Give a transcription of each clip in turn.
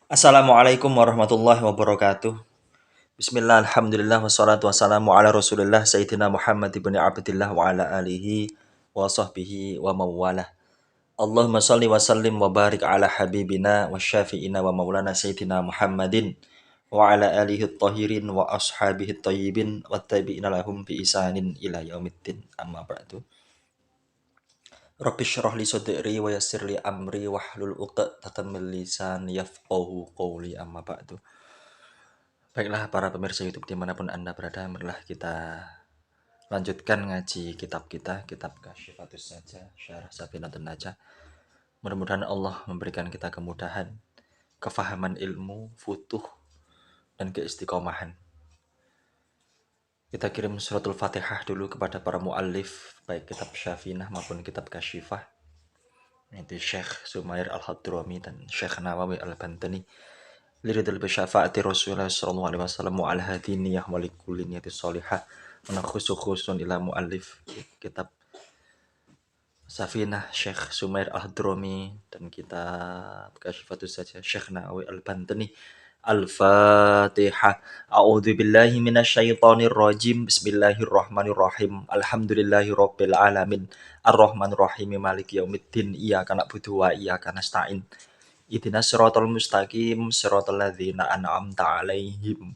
Assalamualaikum warahmatullahi wabarakatuh. Bismillah, alhamdulillah, wassalatu wassalamu ala rasulillah Sayyidina Muhammad ibn Abdillah wa ala alihi wa sahbihi wa mawalah. Allahumma salli wa sallim wa barik ala habibina wa syafi'ina wa maulana Sayyidina Muhammadin wa ala alihi tahirin wa ashabihi tayyibin wa tabi'ina lahum bi isanin ila yaumiddin amma ba'du. Rabbi syrah li sadri wa yassir li amri wahlul 'uqdatam min lisani yafqahu qawli amma ba'du. Baiklah para pemirsa YouTube dimanapun Anda berada, marilah kita lanjutkan ngaji kitab kita, kitab Kasyifatus Saja, Syarah Safinatun Najah. Mudah-mudahan Allah memberikan kita kemudahan, kefahaman ilmu, futuh, dan keistiqomahan. Kita kirim suratul Fatihah dulu kepada para muallif, baik kitab Syafinah maupun kitab Kasyifah, yaitu Syekh Sumair Al-Hadrami dan Syekh Nawawi Al-Bantani. Liridul bisyafaati Rasulullah sallallahu alaihi wasallam wa al-hadiniyah wa likulli niyati sholihah wa khususun ila muallif kitab Safinah Syekh Sumair Al-Hadrami dan kitab Kasyifatus Saja Syekh Nawawi Al-Bantani. Al-Fatihah. A'udzu billahi minasyaitonir rajim. Bismillahirrahmanirrahim. Alhamdulillahirabbil alamin. Arrahmanir rahim. Maliki yaumiddin. Iyyaka na'budu wa iyyaka nasta'in. Ihdinas siratal mustaqim, siratal ladzina an'amta 'alaihim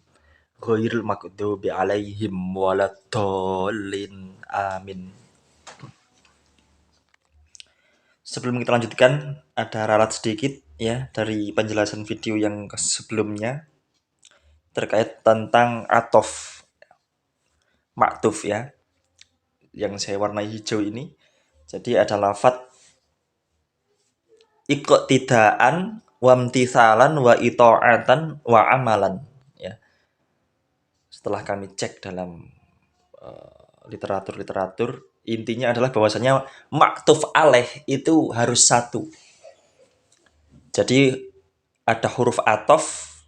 ghairil maghdubi 'alaihim waladdallin. Amin. Sebelum kita lanjutkan, ada ralat sedikit ya dari penjelasan video yang sebelumnya terkait tentang atof maktuf ya, yang saya warnai hijau ini. Jadi ada lafadz iqtidaan wa imtithalan wa ita'atan wa amalan ya. Setelah kami cek dalam literatur intinya adalah bahwasanya maktuf alaih itu harus satu. Jadi ada huruf atof,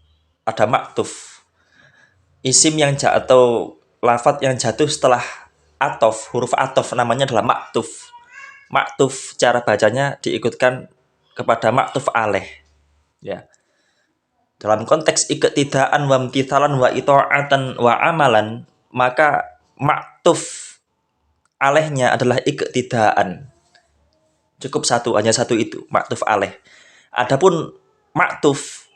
ada maktuf. Isim yang atau lafadz yang jatuh setelah atof, huruf atof namanya adalah maktuf. Maktuf cara bacanya diikutkan kepada maktuf alaih ya. Dalam konteks iqtidaan wa imtithalan wa ita'atan wa amalan, maka maktuf alaihnya adalah iqtidaan. Cukup satu, hanya satu itu, maktuf alaih. Adapun maktuf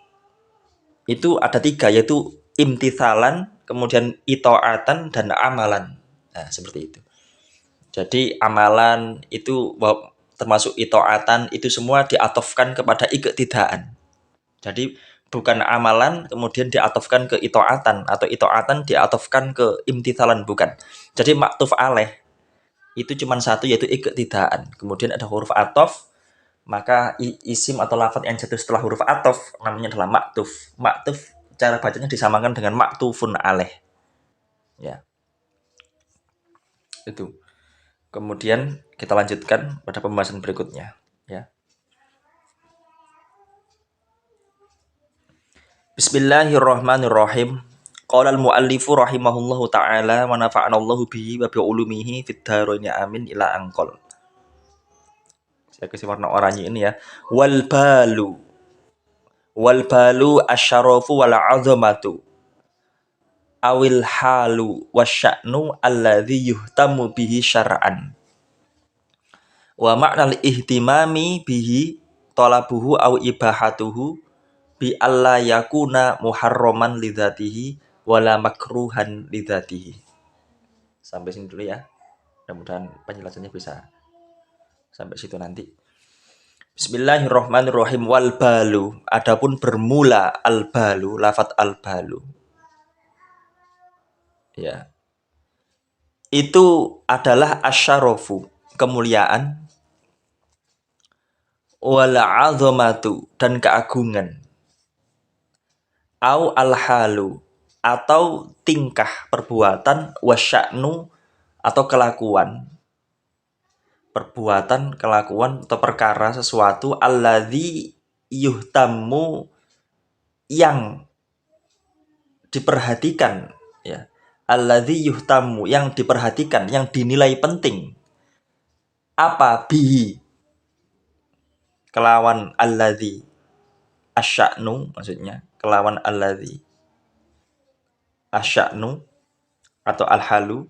itu ada tiga, yaitu imtithalan, kemudian ita'atan, dan amalan. Nah, seperti itu. Jadi amalan itu termasuk ita'atan, itu semua diatofkan kepada iqtidaan. Jadi bukan amalan kemudian diatofkan ke ita'atan, atau ita'atan diatofkan ke imtithalan, bukan. Jadi maktuf alaih itu cuma satu, yaitu iqtidaan. Kemudian ada huruf atof, maka isim atau lafadz yang jatuh setelah huruf atof namanya adalah maktuf. Maktuf cara bacanya disamakan dengan maktufun alaih ya. Itu. Kemudian kita lanjutkan pada pembahasan berikutnya ya. Bismillahirrahmanirrahim. Qala al-muallifu rahimahullahu ta'ala wa nafa'anallahu bihi wa bi ulumihi fid dharain amin ila anqal. Saya kasih warna oranye ini ya. Wal balu asyarafu wal azamatu awil halu wasya'nu alladhi yuhtamu bihi syar'an. Wa ma'nal ihtimami bihi talabuhu aw ibahatuhu bi alla yakuna muharraman lidzatihi wala makruhan lidzatihi. Sampai sini dulu ya. Mudah-mudahan penjelasannya bisa sampai situ nanti. Bismillahirrahmanirrahim. Wal balu, adapun bermula al balu, lafadz al balu ya, itu adalah asyarafu, kemuliaan, wal azamatu, dan keagungan, au al halu, atau tingkah perbuatan, wasya'nu, atau kelakuan, perbuatan, kelakuan, atau perkara sesuatu, alladzi yuhtammu, yang diperhatikan ya, alladzi yuhtammu, yang diperhatikan, yang dinilai penting. Apa? Bihi, kelawan alladzi, asya'nu maksudnya kelawan alladzi, asya'nu atau alhalu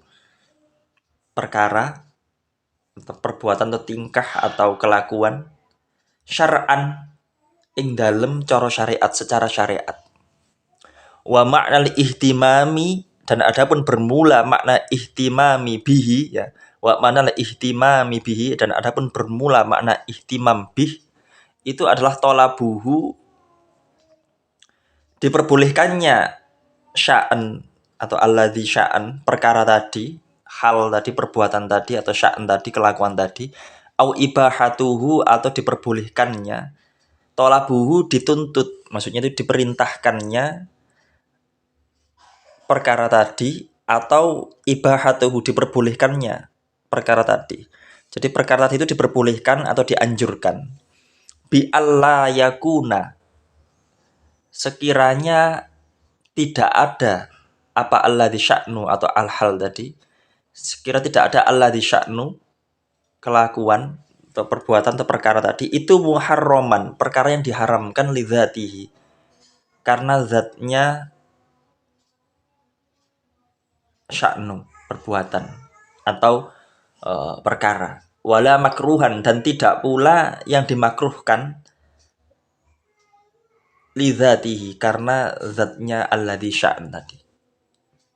perkara atau perbuatan atau tingkah atau kelakuan, syar'an ing dalem cara syariat secara syariat, wa makna ihtimami dan adapun bermula makna ihtimami bihi ya, wa makna ihtimami bihi dan adapun bermula makna ihtimam bih itu adalah tolabuhu diperbolehkannya sya'an atau alladzi sya'an perkara tadi, hal tadi, perbuatan tadi atau sya'an tadi, kelakuan tadi, au ibahatuhu atau diperbolehkannya, tolabuhu dituntut, maksudnya itu diperintahkannya perkara tadi atau ibahatuhu diperbolehkannya perkara tadi. Jadi perkara tadi itu diperbolehkan atau dianjurkan. Bi alla yakuna sekiranya tidak ada apa alladzi sya'nu atau al-hal tadi, sekira tidak ada alladzi sya'nu kelakuan atau perbuatan atau perkara tadi itu muharraman, perkara yang diharamkan li dzatihi karena zatnya sya'nu, perbuatan atau perkara. Wala makruhan dan tidak pula yang dimakruhkan li dzatihi karena zatnya alladzi sya'an tadi,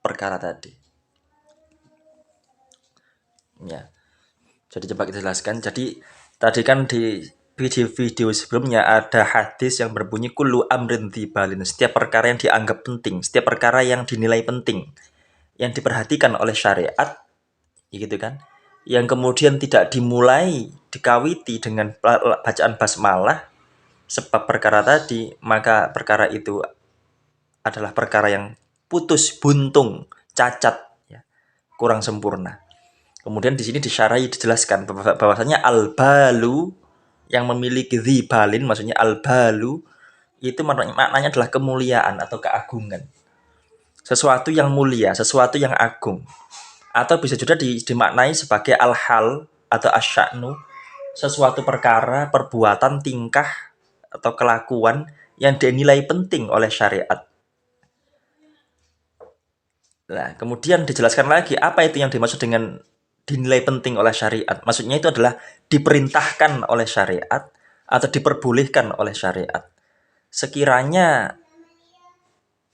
perkara tadi. Ya. Jadi coba kita jelaskan. Jadi tadi kan di video sebelumnya ada hadis yang berbunyi kullu amrin dzibalin, setiap perkara yang dianggap penting, setiap perkara yang dinilai penting, yang diperhatikan oleh syariat, gitu kan, yang kemudian tidak dimulai, dikawiti dengan bacaan basmalah, sebab perkara tadi, maka perkara itu adalah perkara yang putus, buntung, cacat, ya, kurang sempurna. Kemudian di sini disyarahi, dijelaskan bahwasanya al-balu yang memiliki dzibalin, maksudnya al-balu itu maknanya adalah kemuliaan atau keagungan. Sesuatu yang mulia, sesuatu yang agung. Atau bisa juga dimaknai sebagai al-hal atau asya'nu, sesuatu perkara, perbuatan, tingkah atau kelakuan yang dinilai penting oleh syariat. Nah, kemudian dijelaskan lagi apa itu yang dimaksud dengan dinilai penting oleh syariat. Maksudnya itu adalah diperintahkan oleh syariat atau diperbolehkan oleh syariat. Sekiranya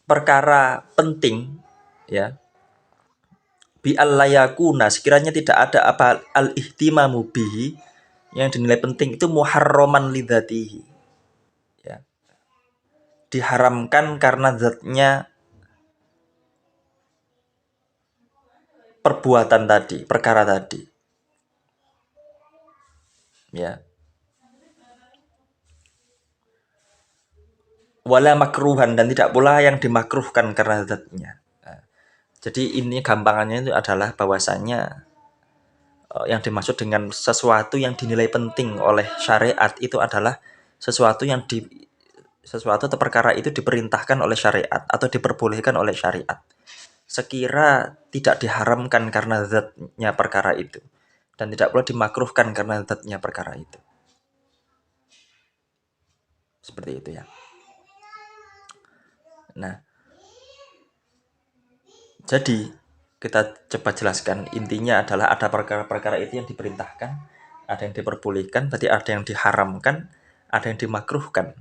perkara penting, ya, bi allayakuna, sekiranya tidak ada apa al-ihtimamu bihi yang dinilai penting itu muharraman lidzatihi, ya, diharamkan karena zatnya perbuatan tadi, perkara tadi, ya. Wala makruhan dan tidak pula yang dimakruhkan karena zatnya. Nah, jadi ini gampangannya itu adalah bahwasanya yang dimaksud dengan sesuatu yang dinilai penting oleh syariat itu adalah sesuatu atau perkara itu diperintahkan oleh syariat atau diperbolehkan oleh syariat. Sekira tidak diharamkan karena zatnya perkara itu dan tidak pula dimakruhkan karena zatnya perkara itu. Seperti itu ya. Nah, jadi kita coba jelaskan, intinya adalah ada perkara-perkara itu yang diperintahkan, ada yang diperbolehkan, tadi ada yang diharamkan, ada yang dimakruhkan.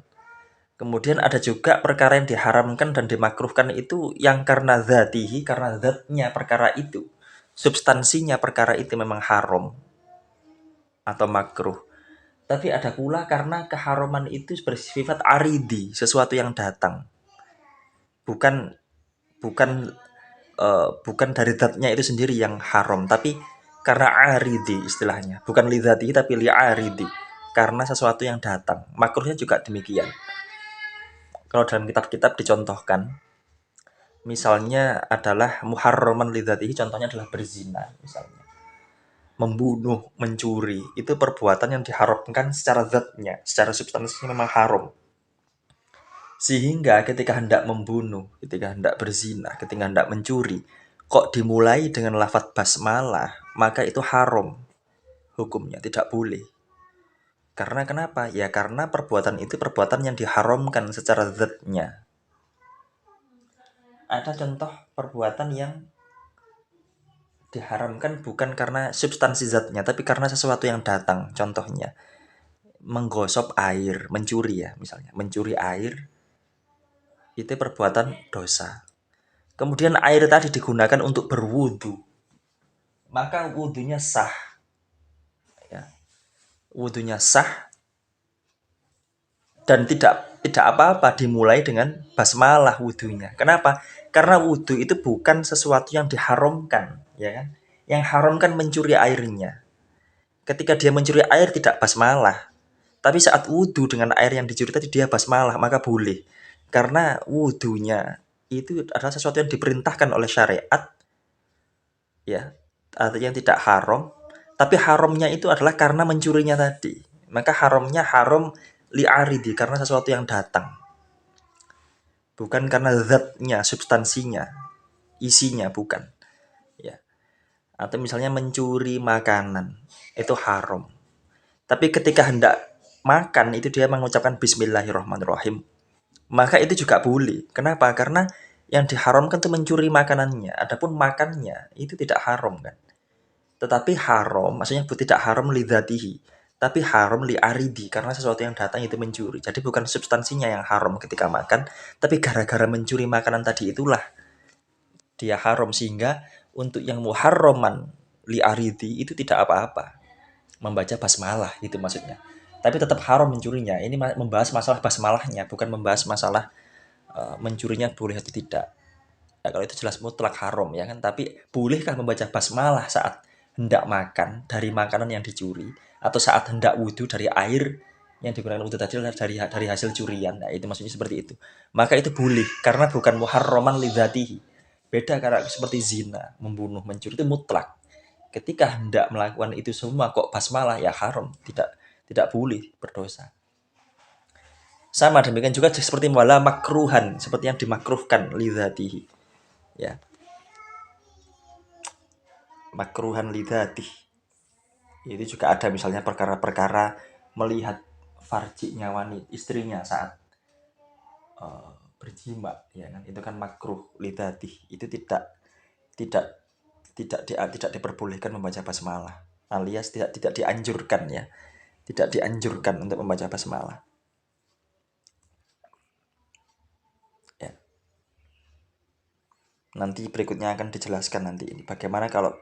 Kemudian ada juga perkara yang diharamkan dan dimakruhkan itu yang karena zatihi, karena zatnya perkara itu, substansinya perkara itu memang haram atau makruh. Tapi ada pula karena keharaman itu bersifat aridi, sesuatu yang datang. Bukan dari zatnya itu sendiri yang haram, tapi karena aridi istilahnya. Bukan li zatihi tapi li aridi, karena sesuatu yang datang. Makruhnya juga demikian. Kalau dalam kitab-kitab dicontohkan, misalnya adalah muharraman lidzatihi, contohnya adalah berzina misalnya. Membunuh, mencuri, itu perbuatan yang diharamkan secara zatnya, secara substansinya memang haram. Sehingga ketika hendak membunuh, ketika hendak berzina, ketika hendak mencuri, kok dimulai dengan lafadz basmalah, maka itu haram. Hukumnya tidak boleh. Karena kenapa? Ya karena perbuatan itu perbuatan yang diharamkan secara zatnya. Ada contoh perbuatan yang diharamkan bukan karena substansi zatnya, tapi karena sesuatu yang datang. Contohnya, menggosok air, mencuri ya misalnya. Mencuri air, itu perbuatan dosa. Kemudian air tadi digunakan untuk berwudu. Maka wudunya sah. Ya. Wudunya sah dan tidak apa-apa dimulai dengan basmalah wudunya. Kenapa? Karena wudu itu bukan sesuatu yang diharamkan, ya kan? Yang haram kan mencuri airnya. Ketika dia mencuri air tidak basmalah. Tapi saat wudu dengan air yang dicuri tadi dia basmalah, maka boleh. Karena wudunya itu adalah sesuatu yang diperintahkan oleh syariat, ya, artinya tidak haram. Tapi haramnya itu adalah karena mencurinya tadi. Maka haramnya haram li'aridi karena sesuatu yang datang. Bukan karena zatnya, substansinya, isinya bukan. Ya. Atau misalnya mencuri makanan, itu haram. Tapi ketika hendak makan itu dia mengucapkan bismillahirrahmanirrahim. Maka itu juga boleh. Kenapa? Karena yang diharamkan itu mencuri makanannya. Adapun makannya itu tidak haram kan. Tetapi haram, maksudnya tidak haram lidzatihi, tapi haram li aridi karena sesuatu yang datang itu mencuri. Jadi bukan substansinya yang haram ketika makan, tapi gara-gara mencuri makanan tadi itulah dia haram sehingga untuk yang muharraman li aridi itu tidak apa-apa. Membaca basmalah itu maksudnya. Tapi tetap haram mencurinya. Ini membahas masalah basmalahnya, bukan membahas masalah mencurinya boleh atau tidak. Ya, kalau itu jelas mutlak haram ya kan. Tapi bolehkah membaca basmalah saat hendak makan dari makanan yang dicuri atau saat hendak wudhu dari air yang digunakan wudhu tadi adalah dari hasil curian. Nah, itu maksudnya seperti itu. Maka itu boleh karena bukan muharraman lidzatihi. Beda karena seperti zina, membunuh, mencuri itu mutlak. Ketika hendak melakukan itu semua kok basmalah ya haram, tidak boleh berdosa. Sama demikian juga seperti wala makruhan, seperti yang dimakruhkan lidzatihi. Ya, makruhan lidzatih. Itu juga ada misalnya perkara-perkara melihat farjinya wanita istrinya saat berjima ya kan itu kan makruh lidzatih. Itu tidak tidak diperbolehkan membaca basmalah alias tidak dianjurkan ya. Tidak dianjurkan untuk membaca basmalah. Ya. Nanti berikutnya akan dijelaskan nanti ini bagaimana kalau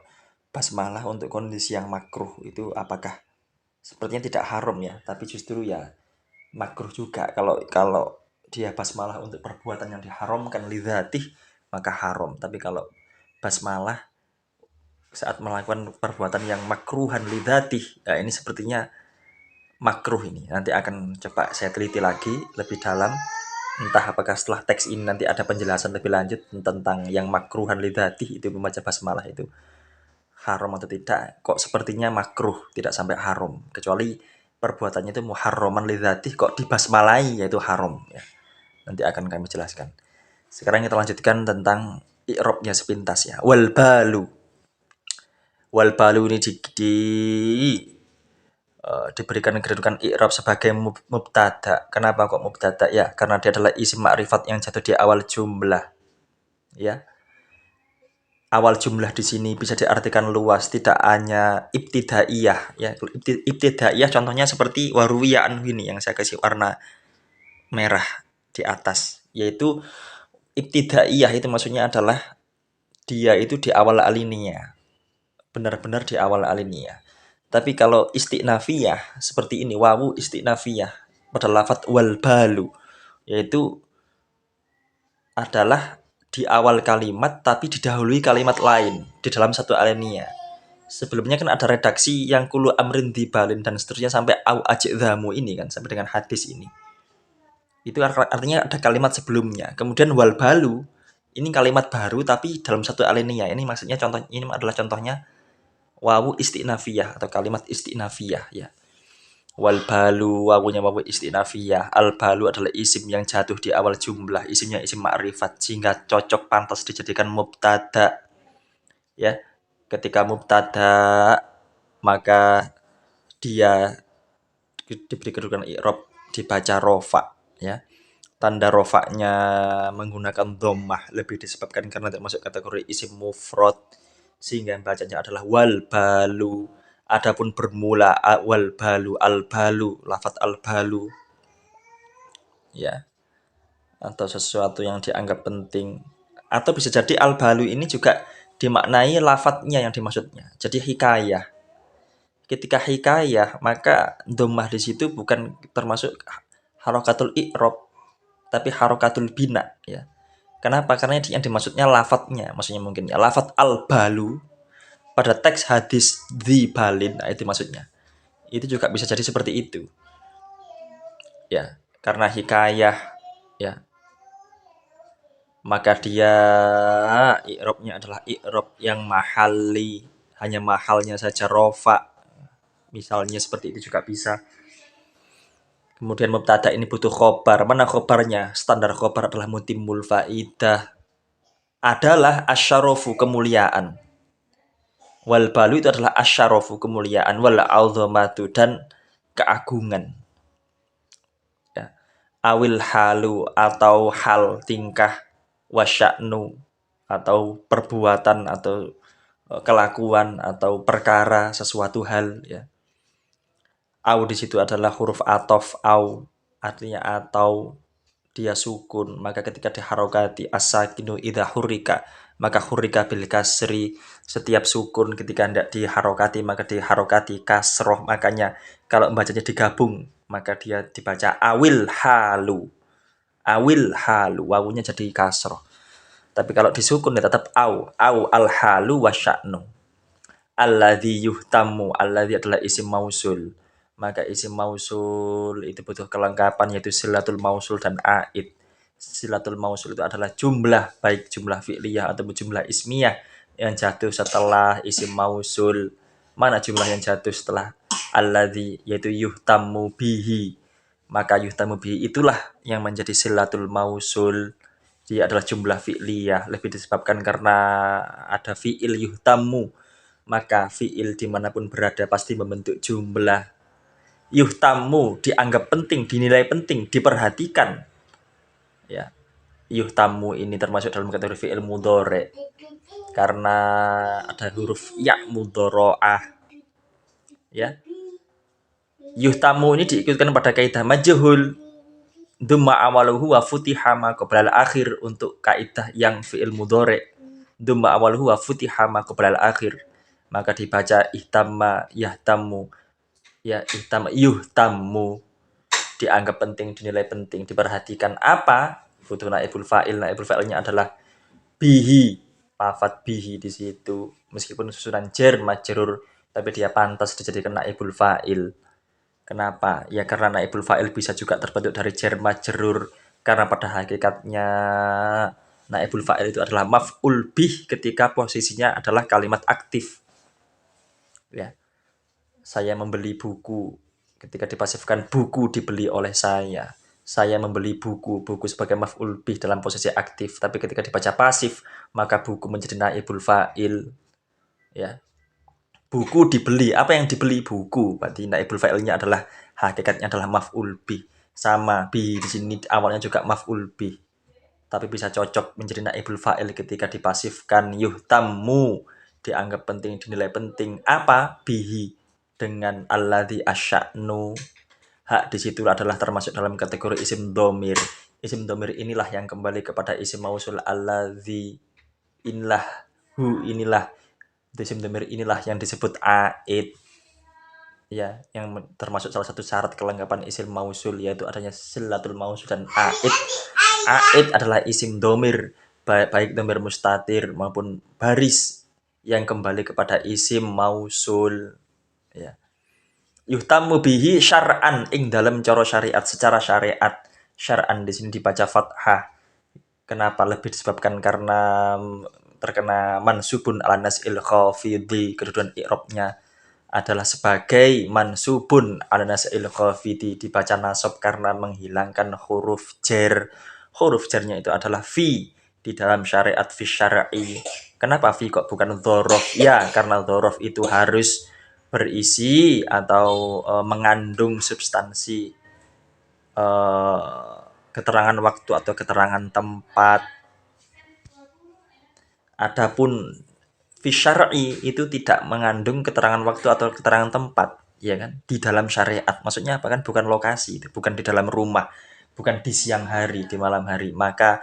basmalah untuk kondisi yang makruh itu apakah sepertinya tidak haram ya, tapi justru ya makruh juga kalau dia basmalah untuk perbuatan yang diharamkan lidzatih maka haram. Tapi kalau basmalah saat melakukan perbuatan yang makruhan lidzatih, ya ini sepertinya makruh ini. Nanti akan coba saya teliti lagi lebih dalam. Entah apakah setelah teks ini nanti ada penjelasan lebih lanjut tentang yang makruhan lidzatih itu membaca basmalah itu haram atau tidak. Kok sepertinya makruh, tidak sampai haram. Kecuali perbuatannya itu muharraman lidzatih kok dibasmalai yaitu haram ya. Nanti akan kami jelaskan. Sekarang kita lanjutkan tentang i'rabnya sepintas ya. Wal balu. Wal balu ini diberikan kedudukan i'rab sebagai mubtada. Kenapa kok mubtada? Ya, karena dia adalah isim ma'rifat yang jatuh di awal jumlah. Ya. Awal jumlah di sini bisa diartikan luas, tidak hanya ibtidaiyah ya. Ibtidaiyah contohnya seperti waruwiya anhu ini yang saya kasih warna merah di atas, yaitu ibtidaiyah itu maksudnya adalah dia itu di awal alinea. Benar-benar di awal alinea. Tapi kalau istinafiyah seperti ini, wawu istinafiyah pada lafadz wal balu, yaitu adalah di awal kalimat tapi didahului kalimat lain di dalam satu alinea. Sebelumnya kan ada redaksi yang kulu amrin dibalin dan seterusnya sampai au ajidhamu ini kan sampai dengan hadis ini. Itu artinya ada kalimat sebelumnya. Kemudian wal balu ini kalimat baru tapi dalam satu alinea. Ini maksudnya contoh ini adalah contohnya wawu istinafiyah atau kalimat istinafiyah ya. Wal balu wawunya wawu istinafiyah. Al balu adalah isim yang jatuh di awal jumlah, isimnya isim ma'rifat sehingga cocok pantas dijadikan mubtada. Ya. Ketika mubtada maka dia diberi kedudukan i'rab dibaca rofa ya. Tanda rofaknya menggunakan dhammah lebih disebabkan karena termasuk kategori isim mufrad sehingga yang bacanya adalah wal balu. Adapun bermula wal balu al balu, lafadz al balu ya, atau sesuatu yang dianggap penting, atau bisa jadi al balu ini juga dimaknai lafadznya yang dimaksudnya. Jadi hikayah. Ketika hikayah maka dhammah di situ bukan termasuk harokatul i'rab tapi harokatul bina ya. Kenapa? Karena yang dimaksudnya lafadznya, maksudnya mungkin ya lafadz al balu pada teks hadis di balin, nah itu maksudnya. Itu juga bisa jadi seperti itu ya, karena hikayah ya, maka dia i'rabnya adalah i'rab yang mahali, hanya mahalnya saja rofa, misalnya seperti itu juga bisa. Kemudian mubtada ini butuh khobar. Mana khobarnya? Standar khobar adalah mutimul faidah, adalah asyarafu kemuliaan. Wal balu itu adalah asyarafu kemuliaan, wal azamatu dan keagungan. Ya. Awil halu atau hal tingkah, wasya'nu atau perbuatan atau kelakuan atau perkara sesuatu hal ya. Au di situ adalah huruf atof, au artinya atau dia sukun, maka ketika diharokati as-sakinu idza hurrika, maka hurrika bil kasri, setiap sukun ketika hendak diharokati maka diharokati kasroh, makanya kalau bacanya digabung maka dia dibaca awil halu, wawunya jadi kasroh. Tapi kalau disukun ya tetap au al halu wasya'nu. Alladzi yuhtamu, alladzi adalah isim mausul, maka isim mausul itu butuh kelengkapan yaitu silatul mausul dan aid. Silatul mausul itu adalah jumlah, baik jumlah fi'liyah atau jumlah ismiyah yang jatuh setelah isim mausul. Mana jumlah yang jatuh setelah alladzi, yaitu yuhtamu bihi, maka yuhtamu bihi itulah yang menjadi silatul mausul. Dia adalah jumlah fi'liyah, lebih disebabkan karena ada fi'il yuhtamu, maka fi'il dimanapun berada pasti membentuk jumlah. Yuhtamu dianggap penting, dinilai penting, diperhatikan ya. Yuhtamu ini termasuk dalam kategori fi'il mudhari karena ada huruf ya mudharaah ya. Yuhtamu ini diikutkan pada kaidah majhul dhamma awaluhu wa futiha ma qabla al-akhir. Untuk kaidah yang fi'il mudhari dhamma awaluhu wa futiha ma qabla al-akhir, maka dibaca ihtamma yahtamu ya, ihtam yuhtamu, dianggap penting, dinilai penting, diperhatikan. Apa? Butuh naibul fa'il. Naibul fa'ilnya adalah bihi, lafadz bihi di situ meskipun susunan jar majrur tapi dia pantas dijadikan naibul fa'il. Kenapa? Ya karena naibul fa'il bisa juga terbentuk dari jar majrur, karena pada hakikatnya naibul fa'il itu adalah maf'ul bih ketika posisinya adalah kalimat aktif. Ya. Saya membeli buku, ketika dipasifkan buku dibeli oleh saya. Saya membeli buku sebagai maf'ul bih dalam posisi aktif, tapi ketika dibaca pasif maka buku menjadi naibul fa'il ya. Buku dibeli, apa yang dibeli? Buku. Berarti naibul fa'ilnya adalah hakikatnya adalah maf'ul bih. Sama bih di sini awalnya juga maf'ul bih, tapi bisa cocok menjadi naibul fa'il ketika dipasifkan. Yuhtammu dianggap penting, dinilai penting. Apa? Bihi, dengan alladzi asya'nu. Hak di situ adalah termasuk dalam kategori isim dhamir. Isim dhamir inilah yang kembali kepada isim mausul alladzi, inilah inilah isim dhamir inilah yang disebut aid ya, yang termasuk salah satu syarat kelengkapan isim mausul yaitu adanya silatul mausul dan aid. Aid adalah isim dhamir, baik dhamir mustatir maupun baris yang kembali kepada isim mausul ya. Yuhtamu bihi syar'an, ing dalam cara syariat, secara syariat. Syar'an di sini dibaca fathah. Kenapa? Lebih disebabkan karena terkena mansubun ala nas'il khafidhi, kedudukan i'rabnya adalah sebagai mansubun ala nas'il khafidhi, dibaca nasab karena menghilangkan huruf jar. Huruf jarnya itu adalah fi di dalam syariat, fi syar'i. Kenapa fi kok bukan dzorof? Ya, karena dzorof itu harus berisi atau mengandung substansi keterangan waktu atau keterangan tempat. Adapun fi syar'i itu tidak mengandung keterangan waktu atau keterangan tempat, ya kan? Di dalam syariat. Maksudnya apa kan? Bukan lokasi, itu bukan di dalam rumah, bukan di siang hari, di malam hari. Maka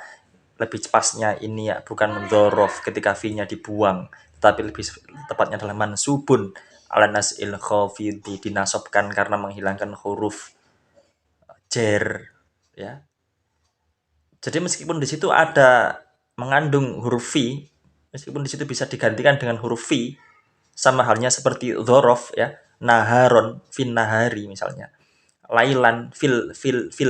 lebih cepatnya ini ya bukan dzorof ketika fi-nya dibuang, tapi lebih tepatnya adalah mansubun ala nas'il khafidi, dinasobkan karena menghilangkan huruf jer, ya. Jadi meskipun di situ ada mengandung huruf fi, meskipun di situ bisa digantikan dengan huruf fi, sama halnya seperti dzorof ya, naharon fin nahari misalnya, lailan fil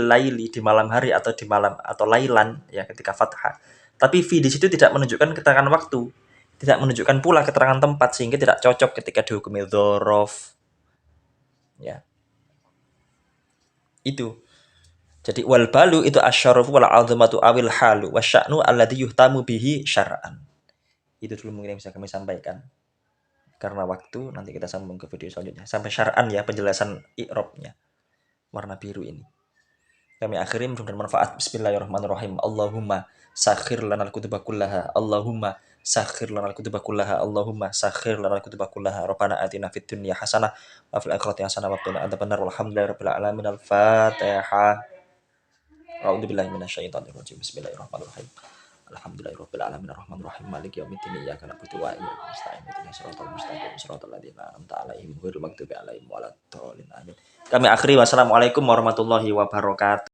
laili di malam hari atau di malam, atau lailan ya ketika fathah. Tapi fi di situ tidak menunjukkan keterangan waktu, tidak menunjukkan pula keterangan tempat, sehingga tidak cocok ketika dihukumi dzorof. Ya. Itu. Jadi wal balu itu asyarafu wal azamatu awil halu wasya'nu alladhi yuhtamu bihi syar'an. Itu dulu mungkin yang bisa kami sampaikan. Karena waktu, nanti kita sambung ke video selanjutnya. Sampai syar'an ya penjelasan i'rabnya. Warna biru ini. Kami akhiri mudah bermanfaat. Bismillahirrahmanirrahim. Allahumma sakhir lana al-kutuba kullaha. Allahumma sakhir lana al-kutuba kullaha. Allahumma sakhir lana al-kutuba kullaha. Rabbana atina fid dunya hasanah wa fil akhirati hasanah wa qina adzabannar. Walhamdulillahirabbil alamin. Al-Fatihah. A'udzubillahi minasyaitonir rajim. Bismillahirrahmanirrahim. Alhamdulillahirabbil alamin arrahmanirrahim maliki yaumiddin iyyaka na'budu wa iyyaka nasta'in ihdinas siratal mustaqim siratal ladzina an'amta 'alaihim ghairil maghdubi 'alaihim waladdallin amin. Kami akhiri wassalamualaikum warahmatullahi wabarakatuh.